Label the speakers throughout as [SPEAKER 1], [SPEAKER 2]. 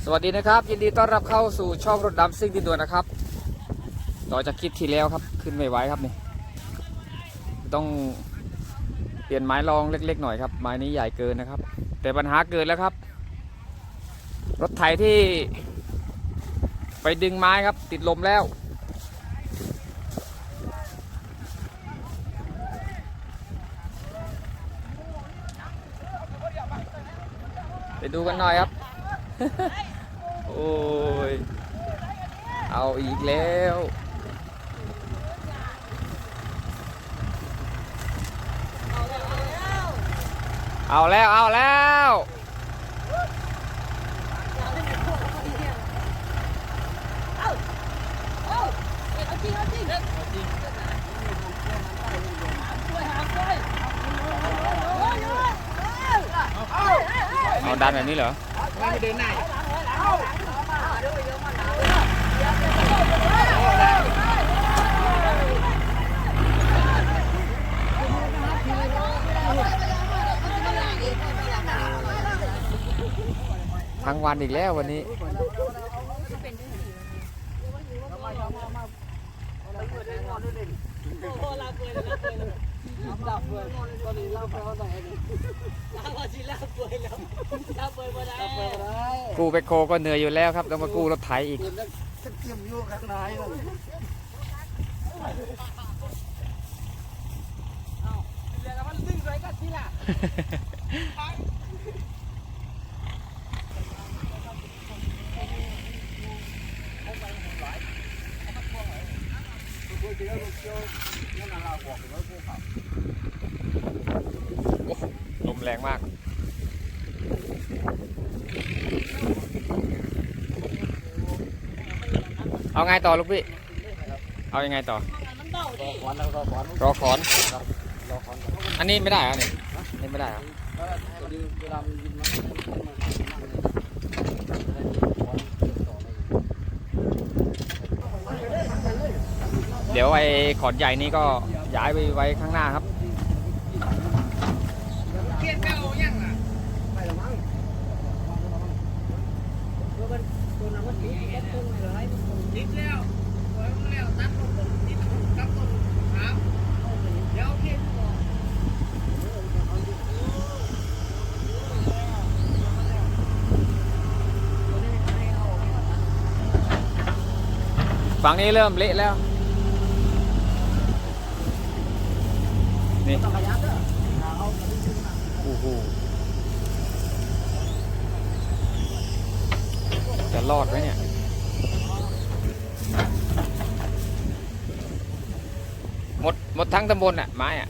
[SPEAKER 1] สวัสดีนะครับยินดีต้อนรับเข้าสู่ช่องรถดำซิ่งดินด่วนนะครับต่อจากคลิปที่แล้วครับขึ้นไม่ไหวครับนี่ต้องเปลี่ยนไม้รองเล็กๆหน่อยครับไม้นี้ใหญ่เกินนะครับแต่ปัญหาเกิดแล้วครับรถไถที่ไปดึงไม้ครับติดลมแล้วไปดูกันหน่อยครับ โอ้ยเอาอีกแล้วเอาแล้วเอาดันแบบนี้เหรอไม่เดินไหนทั้งวันอีกแล้ววันนี้กู้ไปโคก็เหนื่อยอยู่แล้วครับต้องมากู้รถไถอีกลมแรงมากเอาไงต่อลูกพี่เอายังไงต่อรอขอนอันนี้ไม่ได้เหรอเนี่ยนี่ไม่ได้เหรอเดี๋ยวไอ้ขอนใหญ่นี้ก็ย้ายไปไว้ข้างหน้าครับเกียนเก่ายังอ่ะไปละมั้งนิดแล้วตัดต้นนิดกับต้นครับเดี๋ยวเพี้ยนฝั่งนี้เริ่มเละแล้วนี่โอ้โหจะรอดไหมเนี่ยหมดทั้งตำบลอ่ะไม้อ่ะ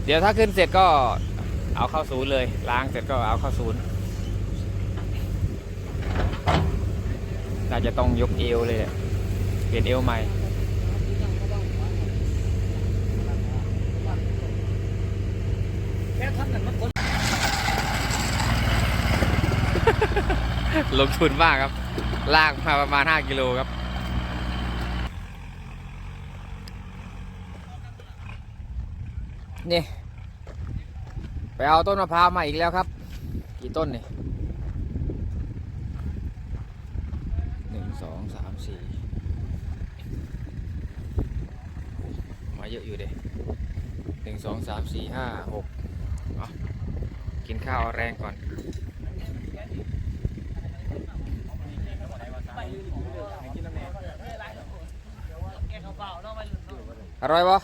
[SPEAKER 1] เดี๋ยวถ้าขึ้นเสร็จก็เอาเข้าศูนย์เลยล้างเสร็จก็เอาเข้าศูนย์น่าจะต้องยกเอวเลยเปลี่ยนเอวใหม่ ลงทุนมากครับลากมาประมาณ5 กิโลครับนี่ไปเอาต้นมะพร้าวมาอีกแล้วครับกี่ต้นนี่1 2 3 4มาเยอะอยู่เด้1 2 3 4 5 6กินข้าวแรงก่อนอร่อยปะ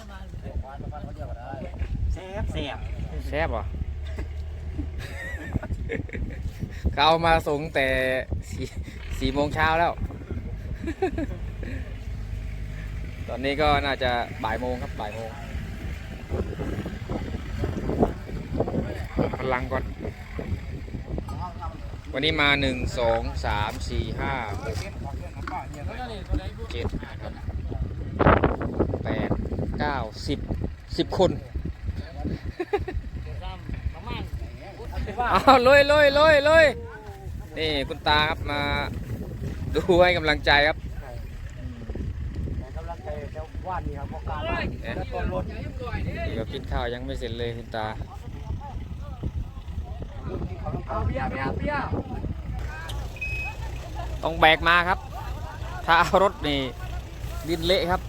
[SPEAKER 1] แซ่บปะเขาเอามาส่งแต่4 โมงเช้าแล้ว ตอนนี้ก็น่าจะบ่ายโมงครับบ่ายโมง พลังก่อนวันนี้มา1 2 3 4 5 6 7 8 9 10คนเอาเลยนี่คุณตาครับมาดูให้กำลังใจครับนี่ก็กินข้าวยังไม่เสร็จเลยคุณตาต้องแบกมาครับถ้าเอารถนี่ดินเละครับ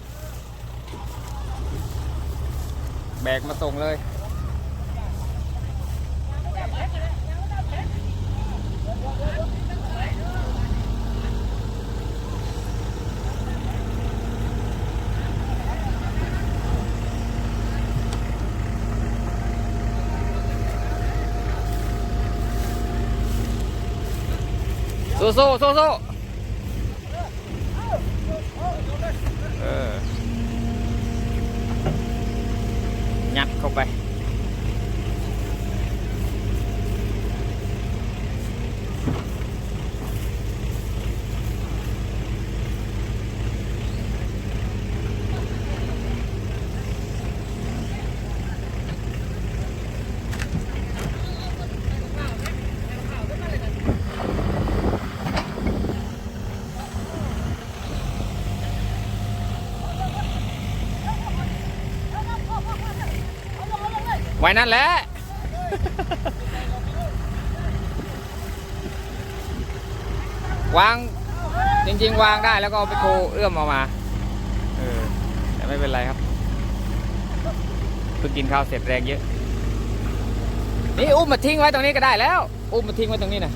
[SPEAKER 1] แบกมาส่งเลยโซ่ยัดเข้าไปไว้นั่นแหละวางจริงๆวางได้แล้วก็เอาไปโคเอื้อมออกมาแต่ไม่เป็นไรครับเพิ่งกินข้าวเสร็จแรงเยอะนี่อุ้มมาทิ้งไว้ตรงนี้ก็ได้แล้วอุ้มมาทิ้งไว้ตรงนี้นะ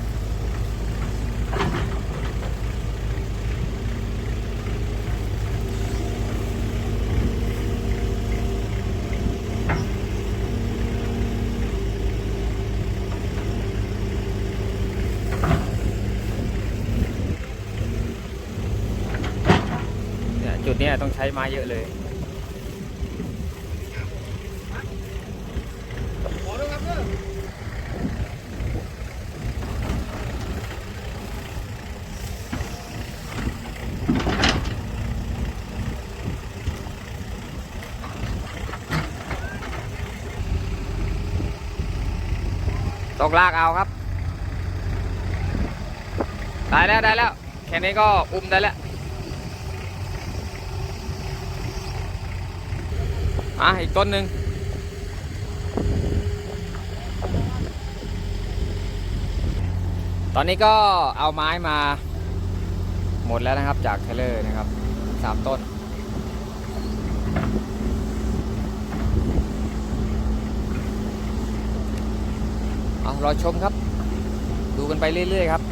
[SPEAKER 1] จุดนี้ต้องใช้ไม้เยอะเลยต้องลากเอาครับได้แล้วแค่นี้ก็อุ้มได้แล้วอีกต้นหนึ่งตอนนี้ก็เอาไม้มาหมดแล้วนะครับจากเทเลอร์นะครับ3 ต้นรอชมครับดูกันไปเรื่อยๆครับ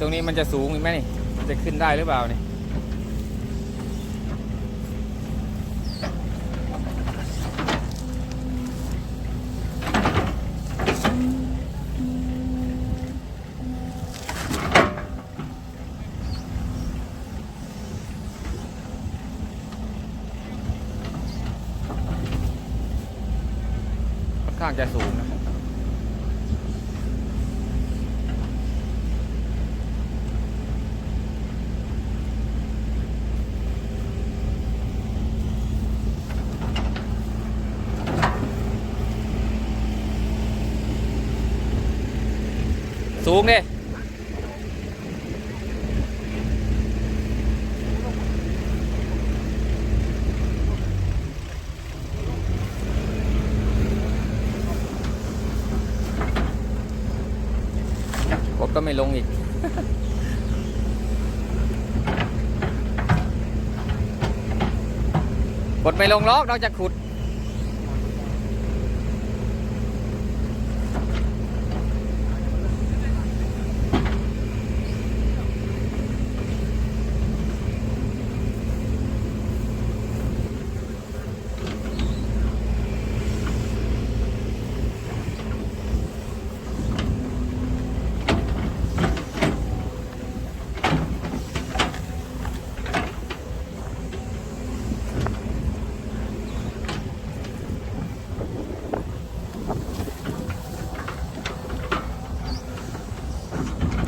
[SPEAKER 1] ตรงนี้มันจะสูงไหมนี่มันจะขึ้นได้หรือเปล่านี่ค่อนข้างจะสูงนะสูงดิกดก็ไม่ลงอีกกดไม่ลงล็อกนอกจากขุด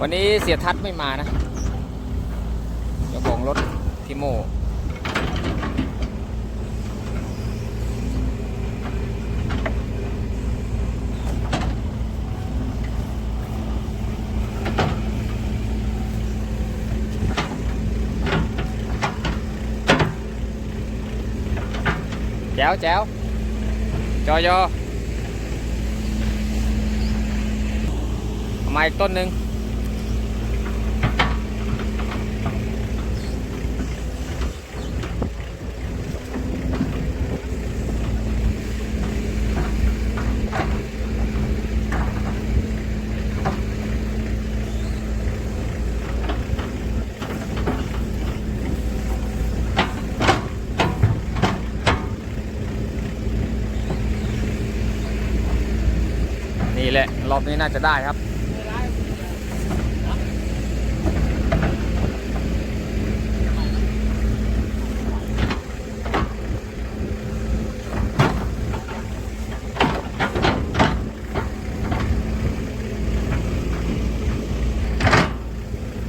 [SPEAKER 1] วันนี้เสียทัศน์ไม่มานะเจ้าของรถทิโมแจ๋วแจ๋วจอยอมาอีกต้นหนึ่งนี่แหละรอบนี้น่าจะได้ครับ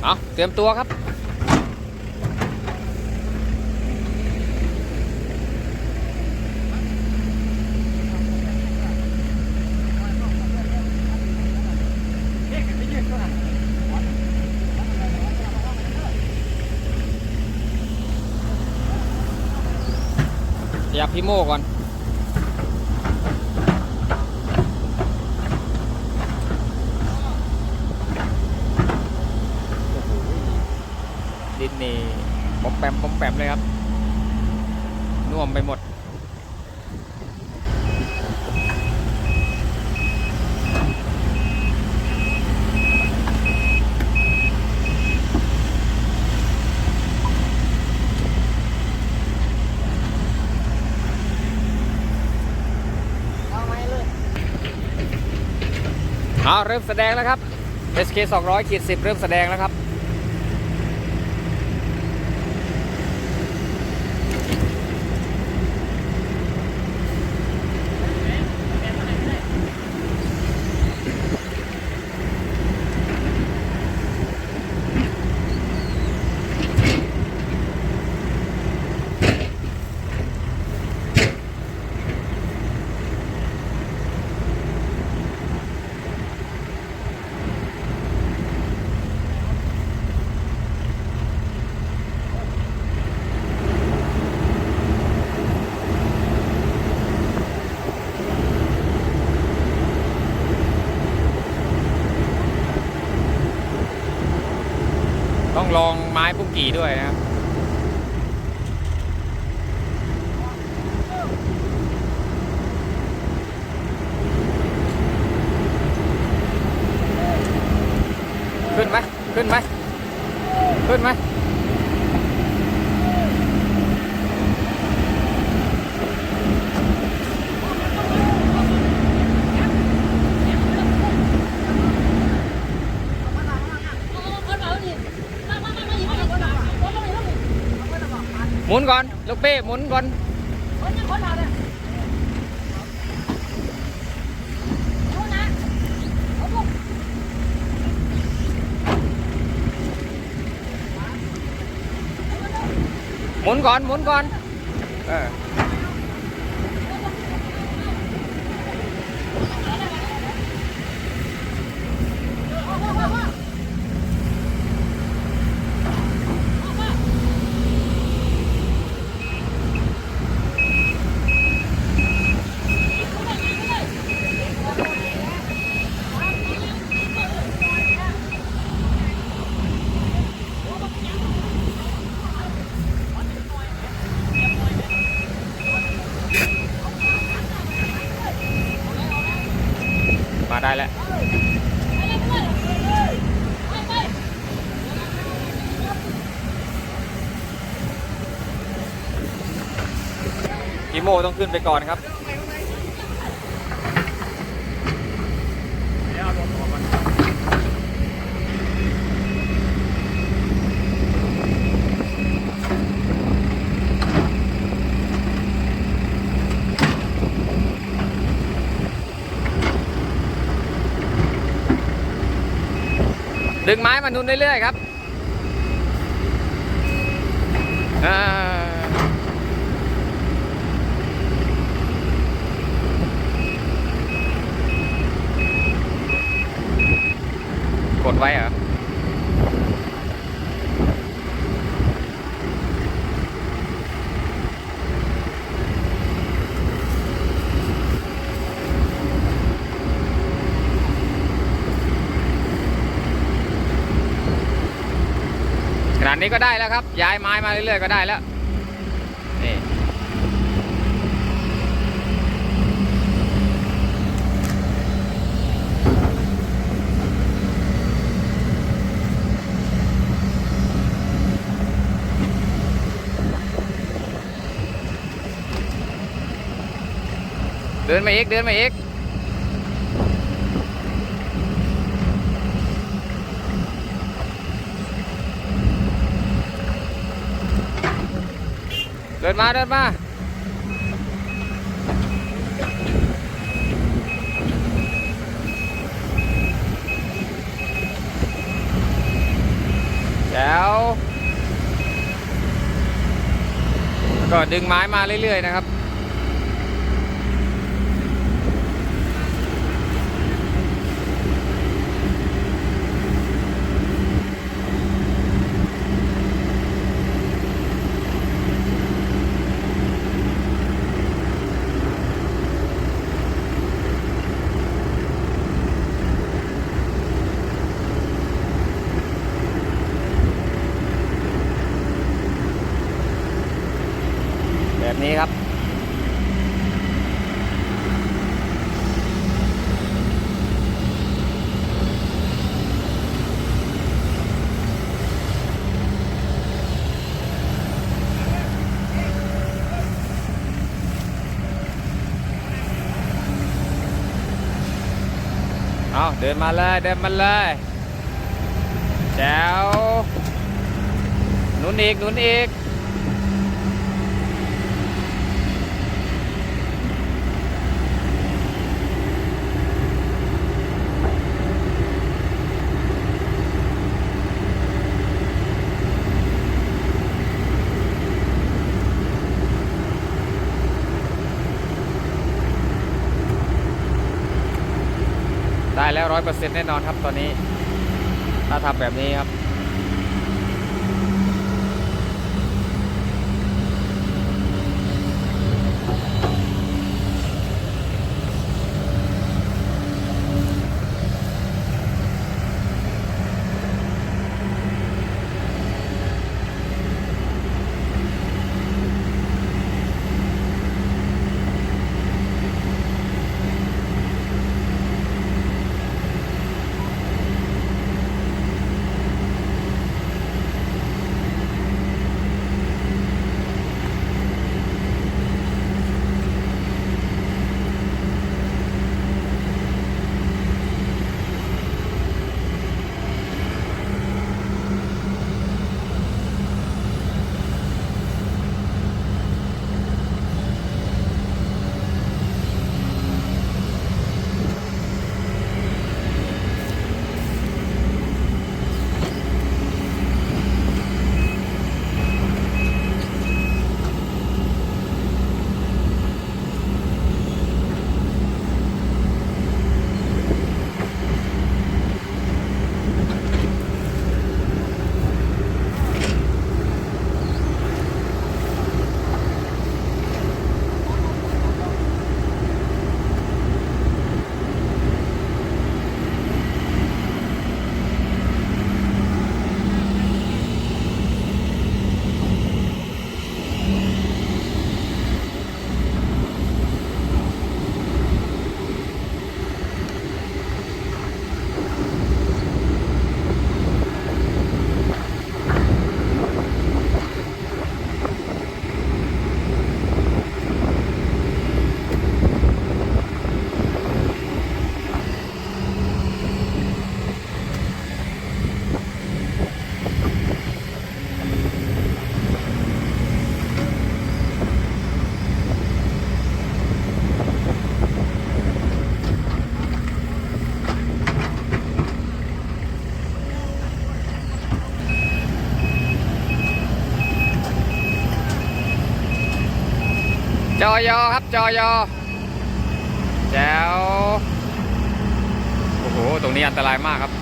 [SPEAKER 1] เอาเตรียมตัวครับอยากพี่โม่ก่อนดินนี่ปอมแปมปอมแปมเลยครับน่วมไปหมดเอาเริ่มแสดงแล้วครับ SK 200/10 เริ่มแสดงแล้วครับต้องลองไม้ปุ้งกี่ด้วยนะครับขึ้นไหมขึ้นไหมขึ้นไหมหมุนก่อนลูกเป้หมุนก่อนหมุนก่อนหมุนก่อนมาได้แล้วกิโมต้องขึ้นไปก่อนครับ ดึงไม้มานุนเรื่อยๆครับกดไว้เหรอขนาดนี้ก็ได้แล้วครับย้ายไม้มาเรื่อยๆก็ได้แล้วนี่เดินมาอีกเดินมาอีกเดินมาเดินมาแล้วก็ดึงไม้มาเรื่อยๆนะครับแบบนี้ครับเอาเดินมาเลยเดินมาเลยแจ๋วหนุนอีกหนุนอีกได้แล้ว100%แน่นอนครับตอนนี้ถ้าทำแบบนี้ครับ อยอครับจอยอแจ๋วโอ้โหตรงนี้อันตรายมากครับ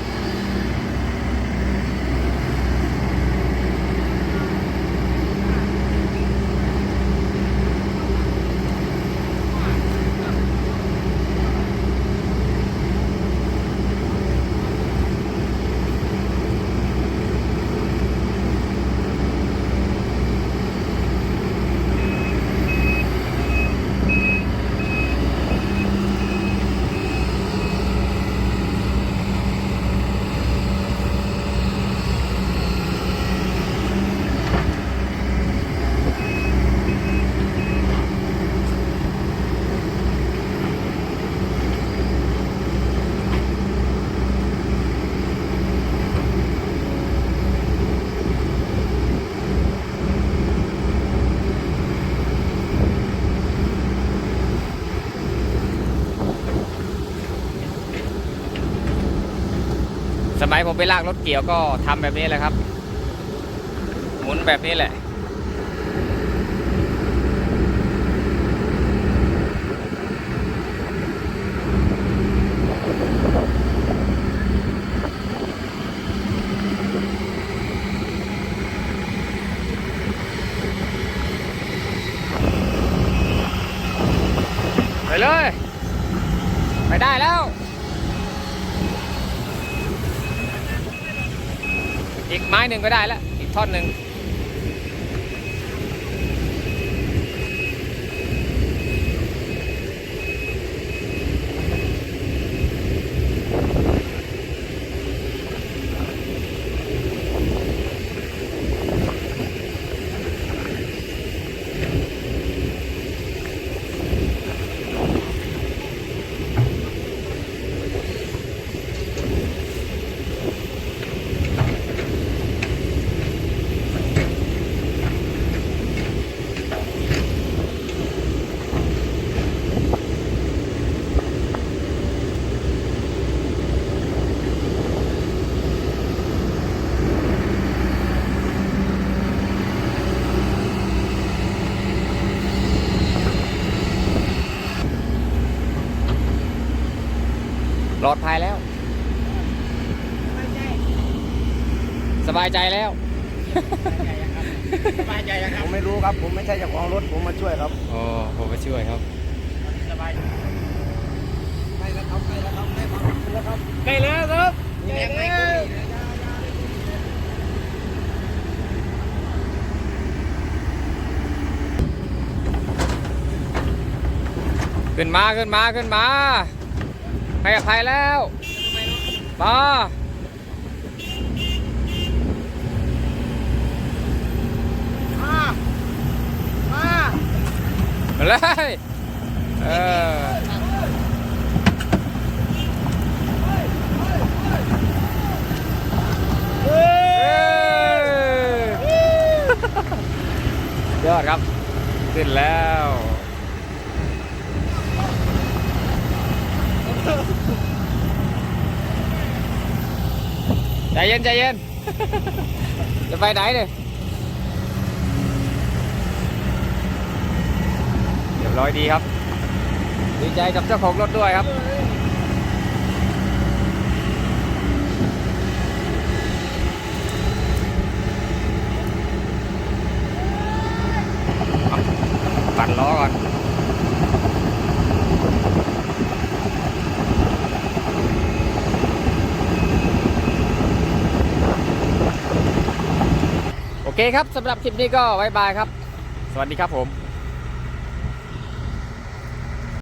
[SPEAKER 1] สมัยผมไปลากรถเกี่ยวก็ทำแบบนี้แหละครับหมุนแบบนี้แหละไปเลยไปได้แล้วอีกไม้หนึ่งก็ได้แล้วอีกท่อนหนึ่งปลอดภัยแล้วสบายใจแล้ว
[SPEAKER 2] สบายใจแล้วครับผมไม่รู้ครับผมไม่ใช่เจ้าของรถผมมาช่วยครับ
[SPEAKER 1] อ๋อผมมาช่วยครับ
[SPEAKER 2] สบายใกล้แล้วครับใกล้แล้วครับใกล้แล้วครับ
[SPEAKER 1] ใกล้แล้วครับใกล้แล้วขึ้นมาขึ้นมาขึ้นมาให้อภัยแล้วมาเลยยอดครับขึ้นแล้วใจเย็นใจเย็นจะไปไหนเนี่ยเรียบร้อยดีครับดีใจกับเจ้าของรถด้วยครับปั่นล้อก่อนโอเคครับสำหรับคลิปนี้ก็บ๊ายบายครับสวัสดีครับผม